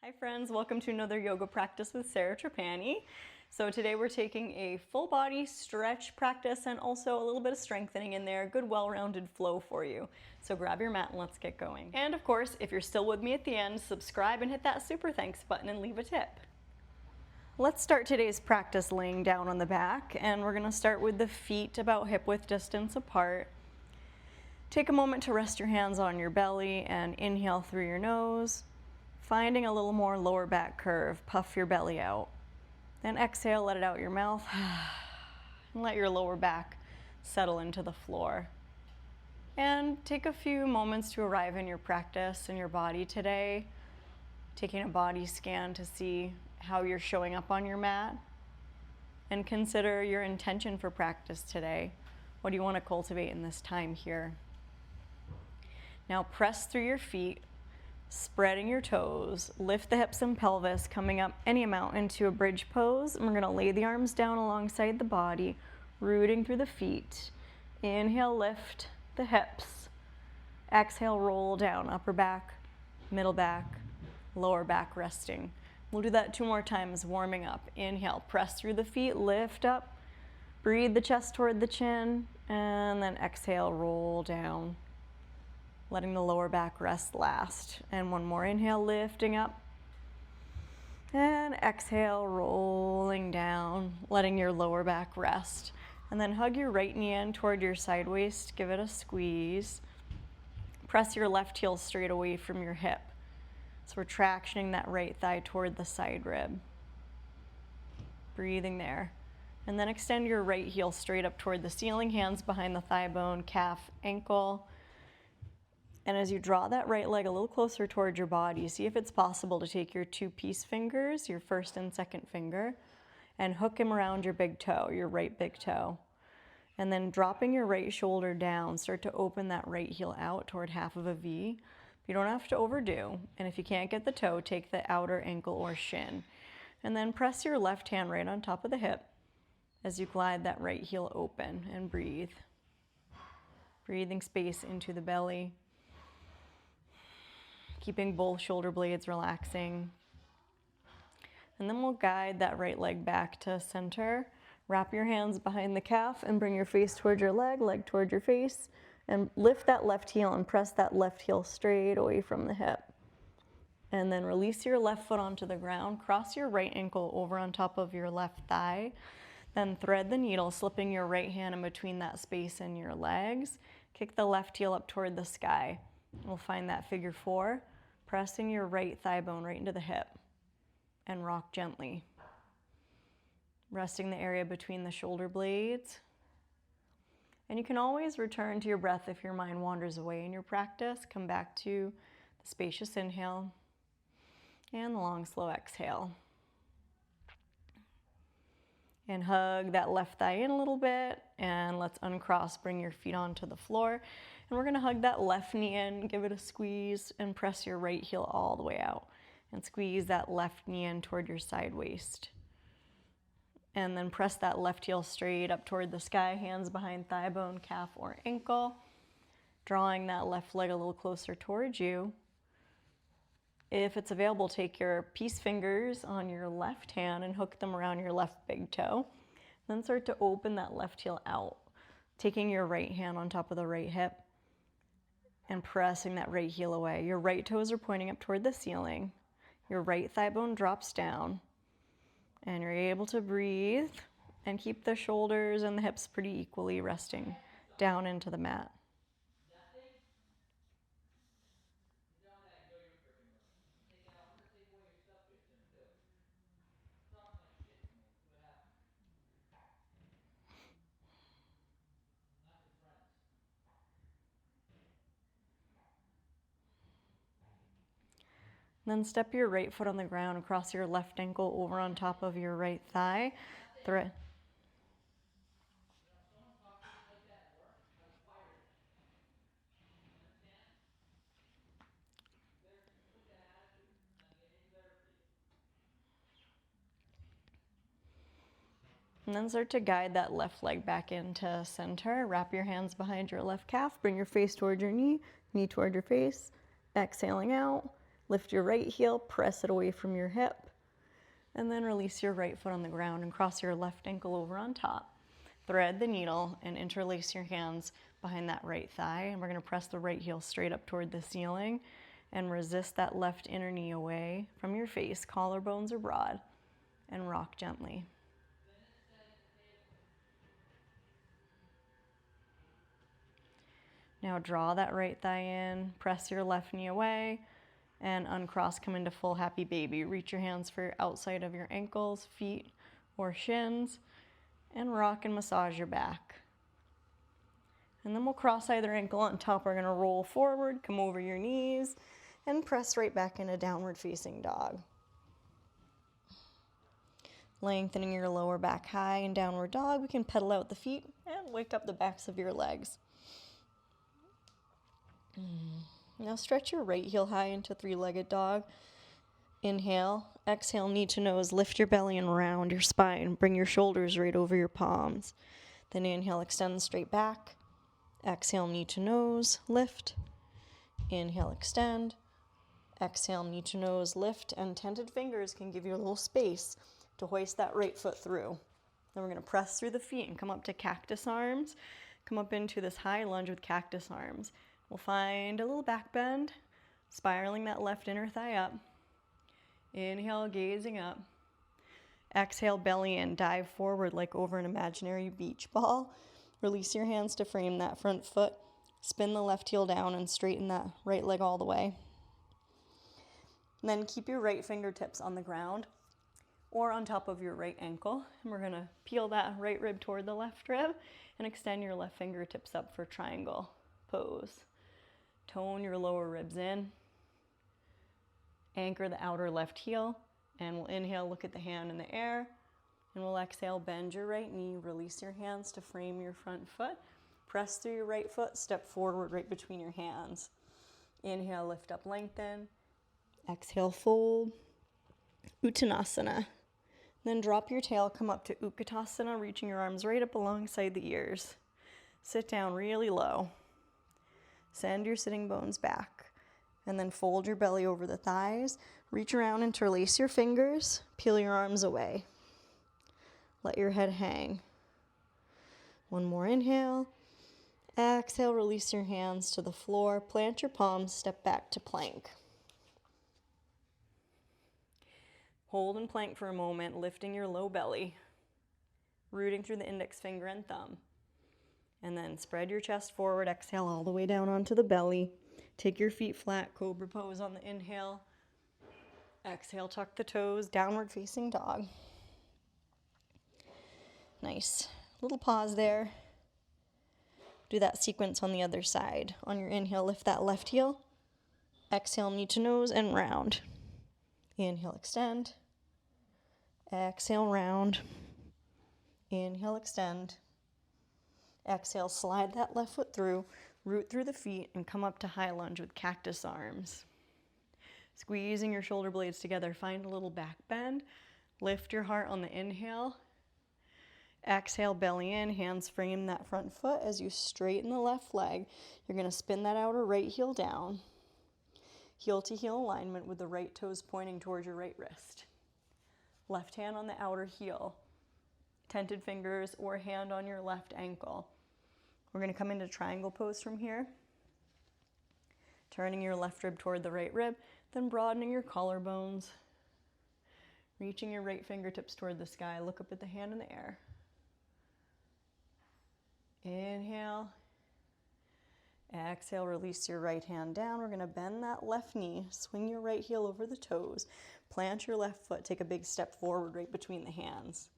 Hi friends, welcome to another yoga practice with Sarah Trapani. So today we're taking a full body stretch practice and also a little bit of strengthening in there, good well-rounded flow for you. So grab your mat and let's get going. And of course, if you're still with me at the end, subscribe and hit that super thanks button and leave a tip. Let's start today's practice laying down on the back, and we're gonna start with the feet about hip width distance apart. Take a moment to rest your hands on your belly and inhale through your nose, finding a little more lower back curve. Puff your belly out. Then exhale, let it out your mouth, and let your lower back settle into the floor. And take a few moments to arrive in your practice and your body today, taking a body scan to see how you're showing up on your mat, and consider your intention for practice today. What do you want to cultivate in this time here? Now press through your feet, spreading your toes, lift the hips and pelvis, coming up any amount into a bridge pose. And we're gonna lay the arms down alongside the body, rooting through the feet. Inhale, lift the hips. Exhale, roll down, upper back, middle back, lower back resting. We'll do that 2 more times, warming up. Inhale, press through the feet, lift up, breathe the chest toward the chin, and then exhale, roll down, letting the lower back rest last. And 1 more, inhale, lifting up. And exhale, rolling down, letting your lower back rest. And then hug your right knee in toward your side waist, give it a squeeze. Press your left heel straight away from your hip. So we're tractioning that right thigh toward the side rib. Breathing there. And then extend your right heel straight up toward the ceiling, hands behind the thigh bone, calf, ankle. And as you draw that right leg a little closer toward your body, see if it's possible to take your 2 peace fingers, your first and second finger, and hook them around your big toe, your right big toe. And then dropping your right shoulder down, start to open that right heel out toward half of a V. You don't have to overdo. And if you can't get the toe, take the outer ankle or shin. And then press your left hand right on top of the hip as you glide that right heel open and breathe. Breathing space into the belly. Keeping both shoulder blades relaxing. And then we'll guide that right leg back to center. Wrap your hands behind the calf and bring your face toward your leg toward your face, and lift that left heel and press that left heel straight away from the hip. And then release your left foot onto the ground, cross your right ankle over on top of your left thigh, then thread the needle, slipping your right hand in between that space in your legs. Kick the left heel up toward the sky. We'll find that figure 4, pressing your right thigh bone right into the hip, and rock gently. Resting the area between the shoulder blades. And you can always return to your breath if your mind wanders away in your practice. Come back to the spacious inhale and the long, slow exhale. And hug that left thigh in a little bit, and let's uncross, bring your feet onto the floor. And we're gonna hug that left knee in, give it a squeeze, and press your right heel all the way out. And squeeze that left knee in toward your side waist. And then press that left heel straight up toward the sky, hands behind thigh bone, calf, or ankle. Drawing that left leg a little closer towards you. If it's available, take your peace fingers on your left hand and hook them around your left big toe. Then start to open that left heel out, taking your right hand on top of the right hip and pressing that right heel away. Your right toes are pointing up toward the ceiling. Your right thigh bone drops down, and you're able to breathe and keep the shoulders and the hips pretty equally resting down into the mat. Then step your right foot on the ground, cross your left ankle over on top of your right thigh. And then start to guide that left leg back into center. Wrap your hands behind your left calf. Bring your face toward your knee toward your face. Exhaling out. Lift your right heel, press it away from your hip, and then release your right foot on the ground and cross your left ankle over on top. Thread the needle and interlace your hands behind that right thigh, and we're going to press the right heel straight up toward the ceiling and resist that left inner knee away from your face. Collarbones are broad, and rock gently. Now draw that right thigh in, press your left knee away, and uncross, come into full happy baby. Reach your hands for outside of your ankles, feet, or shins, and rock and massage your back. And then we'll cross either ankle on top. We're gonna roll forward, come over your knees, and press right back into downward facing dog. Lengthening your lower back high in downward dog. We can pedal out the feet and wake up the backs of your legs. Now stretch your right heel high into three-legged dog. Inhale, exhale, knee to nose, lift your belly and round your spine. Bring your shoulders right over your palms. Then inhale, extend straight back. Exhale, knee to nose, lift. Inhale, extend. Exhale, knee to nose, lift. And tented fingers can give you a little space to hoist that right foot through. Then we're going to press through the feet and come up to cactus arms. Come up into this high lunge with cactus arms. We'll find a little back bend, spiraling that left inner thigh up. Inhale, gazing up. Exhale, belly in, dive forward like over an imaginary beach ball. Release your hands to frame that front foot. Spin the left heel down and straighten that right leg all the way. And then keep your right fingertips on the ground or on top of your right ankle. And we're gonna peel that right rib toward the left rib and extend your left fingertips up for triangle pose. Tone your lower ribs in. Anchor the outer left heel, and we'll inhale, look at the hand in the air, and we'll exhale, bend your right knee, release your hands to frame your front foot, press through your right foot, step forward right between your hands. Inhale, lift up, lengthen. Exhale, fold. Uttanasana. Then drop your tail, come up to Utkatasana, reaching your arms right up alongside the ears. Sit down really low. Send your sitting bones back. And then fold your belly over the thighs. Reach around, interlace your fingers. Peel your arms away. Let your head hang. One more inhale. Exhale, release your hands to the floor. Plant your palms, step back to plank. Hold and plank for a moment, lifting your low belly. Rooting through the index finger and thumb. And then spread your chest forward, exhale all the way down onto the belly. Take your feet flat, cobra pose on the inhale. Exhale, tuck the toes, downward facing dog. Nice. Little pause there. Do that sequence on the other side. On your inhale, lift that left heel. Exhale, knee to nose and round. Inhale, extend. Exhale, round. Inhale, extend. Exhale, slide that left foot through, root through the feet, and come up to high lunge with cactus arms. Squeezing your shoulder blades together, find a little back bend. Lift your heart on the inhale. Exhale, belly in, hands frame that front foot as you straighten the left leg. You're going to spin that outer right heel down. Heel to heel alignment with the right toes pointing towards your right wrist. Left hand on the outer heel. Tented fingers or hand on your left ankle. We're going to come into triangle pose from here. Turning your left rib toward the right rib, then broadening your collarbones. Reaching your right fingertips toward the sky. Look up at the hand in the air. Inhale. Exhale, release your right hand down. We're going to bend that left knee. Swing your right heel over the toes. Plant your left foot. Take a big step forward right between the hands.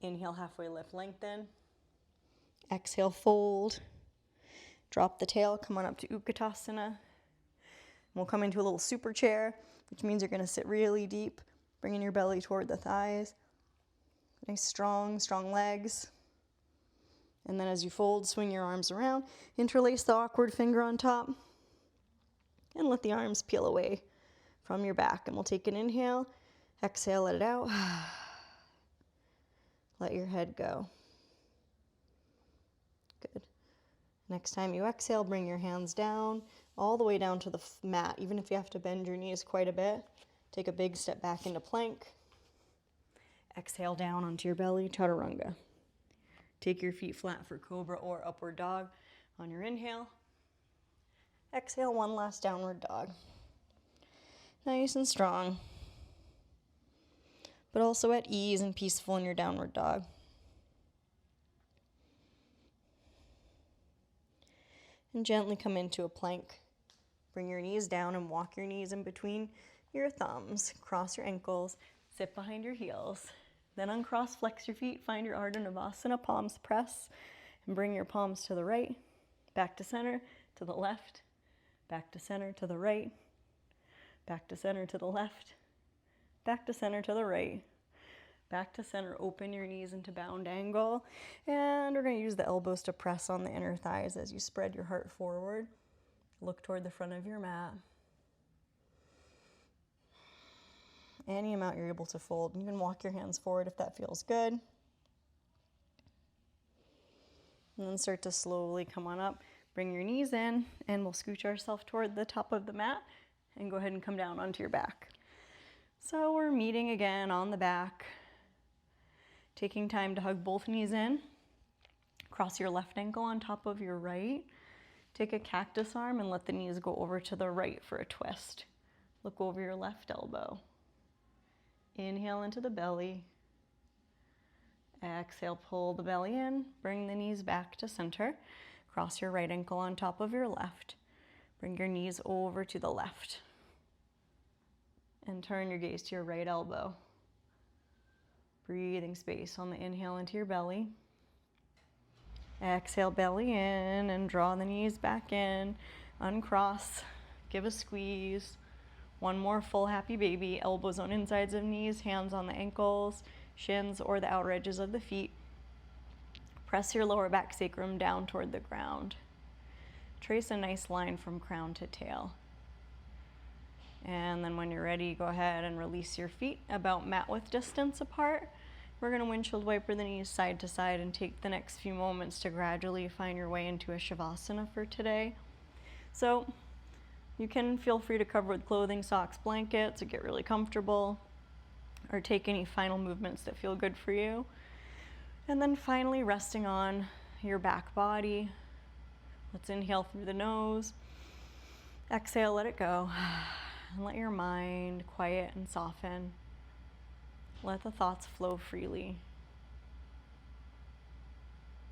Inhale, halfway lift, lengthen. Exhale, fold. Drop the tail, come on up to Utkatasana. We'll come into a little super chair, which means you're going to sit really deep, bringing your belly toward the thighs. Nice strong legs. And then as you fold, swing your arms around, interlace the awkward finger on top, and let the arms peel away from your back. And we'll take an inhale, exhale, let it out. Let your head go. Good. Next time you exhale, bring your hands down, all the way down to the mat. Even if you have to bend your knees quite a bit, take a big step back into plank. Exhale down onto your belly, chaturanga. Take your feet flat for cobra or upward dog on your inhale. Exhale, one last downward dog. Nice and strong, but also at ease and peaceful in your downward dog. And gently come into a plank. Bring your knees down and walk your knees in between your thumbs. Cross your ankles, sit behind your heels. Then uncross, flex your feet, find your Ardha Navasana, palms press, and bring your palms to the right, back to center, to the left, back to center, to the right, back to center, to the left, back to center, to the right, back to center. Open your knees into bound angle, and we're going to use the elbows to press on the inner thighs as you spread your heart forward. Look toward the front of your mat. Any amount you're able to fold. You can walk your hands forward if that feels good. And then start to slowly come on up. Bring your knees in, and we'll scooch ourselves toward the top of the mat and go ahead and come down onto your back. So we're meeting again on the back. Taking time to hug both knees in. Cross your left ankle on top of your right. Take a cactus arm and let the knees go over to the right for a twist. Look over your left elbow. Inhale into the belly. Exhale, pull the belly in. Bring the knees back to center. Cross your right ankle on top of your left. Bring your knees over to the left. And turn your gaze to your right elbow. Breathing space on the inhale into your belly. Exhale, belly in, and draw the knees back in. Uncross, give a squeeze. One more full happy baby. Elbows on insides of knees, hands on the ankles, shins or the outer edges of the feet. Press your lower back sacrum down toward the ground. Trace a nice line from crown to tail. And then when you're ready, go ahead and release your feet about mat width distance apart. We're going to windshield wiper the knees side to side and take the next few moments to gradually find your way into a Shavasana for today. So you can feel free to cover with clothing, socks, blankets, or get really comfortable, or take any final movements that feel good for you. And then finally resting on your back body. Let's inhale through the nose. Exhale, let it go. And let your mind quiet and soften. Let the thoughts flow freely.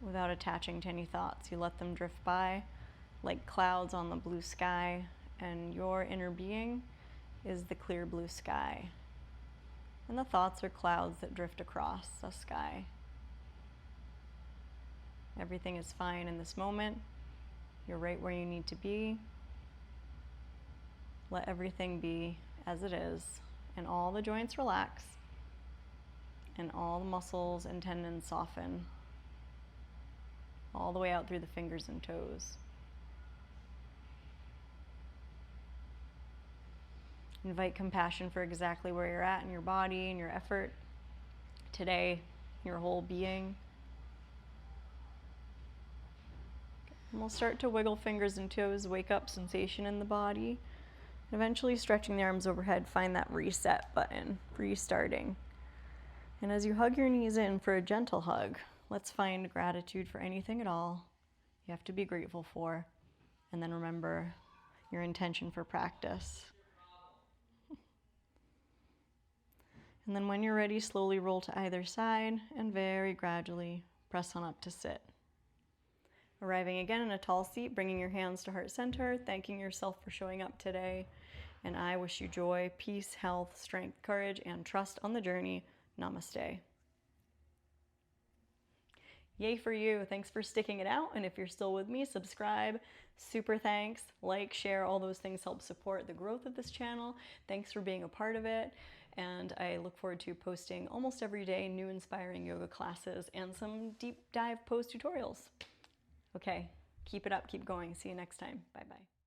Without attaching to any thoughts, you let them drift by like clouds on the blue sky, and your inner being is the clear blue sky. And the thoughts are clouds that drift across the sky. Everything is fine in this moment. You're right where you need to be. Let everything be as it is, and all the joints relax, and all the muscles and tendons soften, all the way out through the fingers and toes. Invite compassion for exactly where you're at in your body and your effort today, your whole being. And we'll start to wiggle fingers and toes, wake up sensation in the body. And eventually stretching the arms overhead, find that reset button, restarting. And as you hug your knees in for a gentle hug, let's find gratitude for anything at all you have to be grateful for. And then remember your intention for practice. And then when you're ready, slowly roll to either side and very gradually press on up to sit. Arriving again in a tall seat, bringing your hands to heart center, thanking yourself for showing up today. And I wish you joy, peace, health, strength, courage, and trust on the journey. Namaste. Yay for you. Thanks for sticking it out. And if you're still with me, subscribe. Super thanks. Like, share, all those things help support the growth of this channel. Thanks for being a part of it. And I look forward to posting almost every day new inspiring yoga classes and some deep dive pose tutorials. Okay, keep it up, keep going. See you next time. Bye-bye.